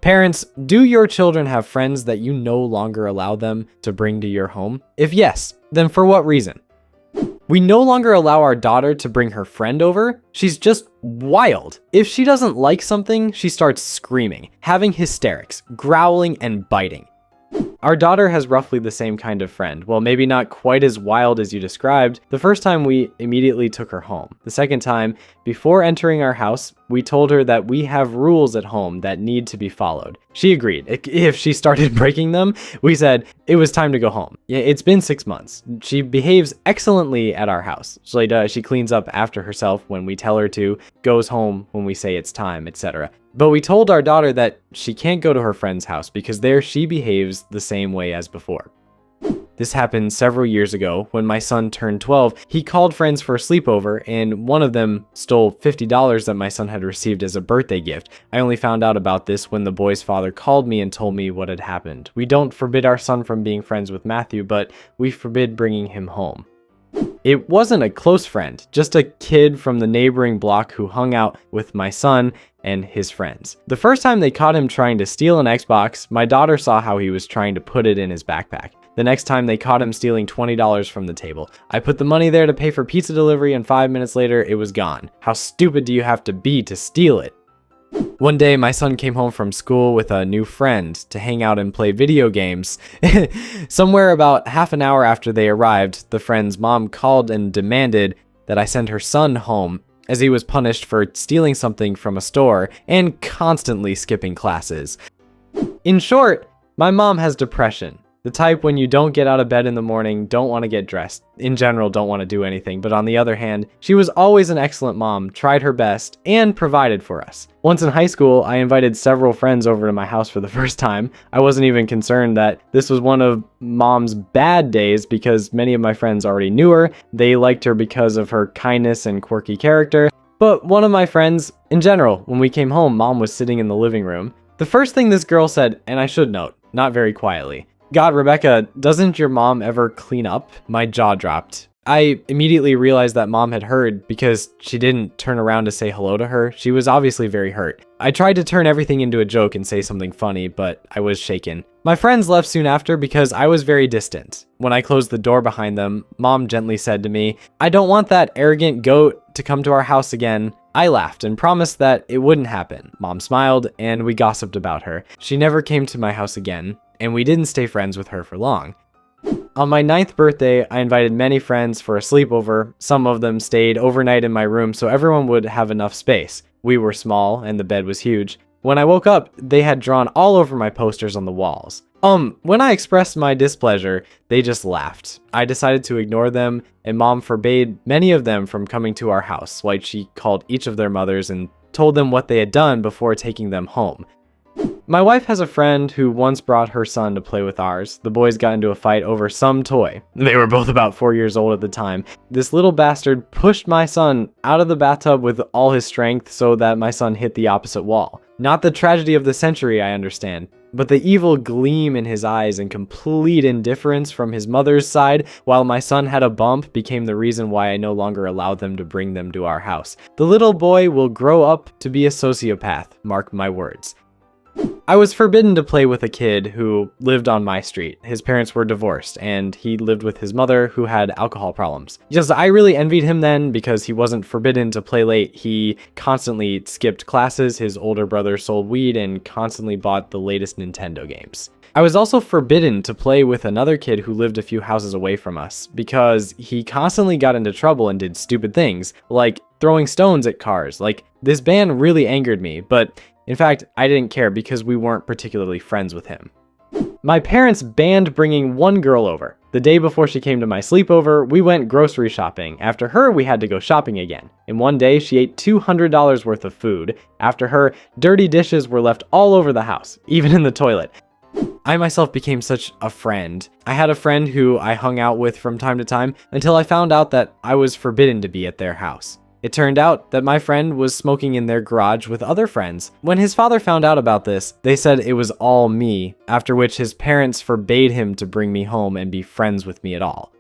Parents, do your children have friends that you no longer allow them to bring to your home? If yes, then for what reason? We no longer allow our daughter to bring her friend over. She's just wild. If she doesn't like something, she starts screaming, having hysterics, growling, and biting. Our daughter has roughly the same kind of friend. Well, maybe not quite as wild as you described. The first time we immediately took her home. The second time, before entering our house, we told her that we have rules at home that need to be followed. She agreed. If she started breaking them, we said it was time to go home. It's been 6 months. She behaves excellently at our house. She cleans up after herself when we tell her to, goes home when we say it's time, etc. But we told our daughter that she can't go to her friend's house because there she behaves the same way as before. This happened several years ago when my son turned 12. He called friends for a sleepover and one of them stole $50 that my son had received as a birthday gift. I only found out about this when the boy's father called me and told me what had happened. We don't forbid our son from being friends with Matthew, but we forbid bringing him home. It wasn't a close friend, just a kid from the neighboring block who hung out with my son and his friends. The first time they caught him trying to steal an Xbox, my daughter saw how he was trying to put it in his backpack. The next time they caught him stealing $20 from the table. I put the money there to pay for pizza delivery and 5 minutes later it was gone. How stupid do you have to be to steal it? One day, my son came home from school with a new friend to hang out and play video games. Somewhere about half an hour after they arrived, the friend's mom called and demanded that I send her son home as he was punished for stealing something from a store and constantly skipping classes. In short, my mom has depression. The type when you don't get out of bed in the morning, don't want to get dressed, in general don't want to do anything, but on the other hand, she was always an excellent mom, tried her best, and provided for us. Once in high school, I invited several friends over to my house for the first time. I wasn't even concerned that this was one of mom's bad days because many of my friends already knew her. They liked her because of her kindness and quirky character. But one of my friends, in general, when we came home, mom was sitting in the living room. The first thing this girl said, and I should note, not very quietly, "God, Rebecca, doesn't your mom ever clean up?" My jaw dropped. I immediately realized that mom had heard because she didn't turn around to say hello to her. She was obviously very hurt. I tried to turn everything into a joke and say something funny, but I was shaken. My friends left soon after because I was very distant. When I closed the door behind them, mom gently said to me, "I don't want that arrogant goat to come to our house again." I laughed and promised that it wouldn't happen. Mom smiled and we gossiped about her. She never came to my house again, and we didn't stay friends with her for long. On my 9th birthday, I invited many friends for a sleepover. Some of them stayed overnight in my room so everyone would have enough space. We were small and the bed was huge. When I woke up, they had drawn all over my posters on the walls. When I expressed my displeasure, they just laughed. I decided to ignore them, and mom forbade many of them from coming to our house, like she called each of their mothers and told them what they had done before taking them home. My wife has a friend who once brought her son to play with ours. The boys got into a fight over some toy. They were both about 4 years old at the time. This little bastard pushed my son out of the bathtub with all his strength so that my son hit the opposite wall. Not the tragedy of the century, I understand, but the evil gleam in his eyes and complete indifference from his mother's side while my son had a bump became the reason why I no longer allowed them to bring them to our house. The little boy will grow up to be a sociopath, mark my words. I was forbidden to play with a kid who lived on my street. His parents were divorced, and he lived with his mother who had alcohol problems. I really envied him then because he wasn't forbidden to play late. He constantly skipped classes, his older brother sold weed, and constantly bought the latest Nintendo games. I was also forbidden to play with another kid who lived a few houses away from us because he constantly got into trouble and did stupid things, like throwing stones at cars. This ban really angered me, but in fact, I didn't care because we weren't particularly friends with him. My parents banned bringing one girl over. The day before she came to my sleepover, we went grocery shopping. After her, we had to go shopping again. In one day, she ate $200 worth of food. After her, dirty dishes were left all over the house, even in the toilet. I myself became such a friend. I had a friend who I hung out with from time to time until I found out that I was forbidden to be at their house. It turned out that my friend was smoking in their garage with other friends. When his father found out about this, they said it was all me, after which his parents forbade him to bring me home and be friends with me at all.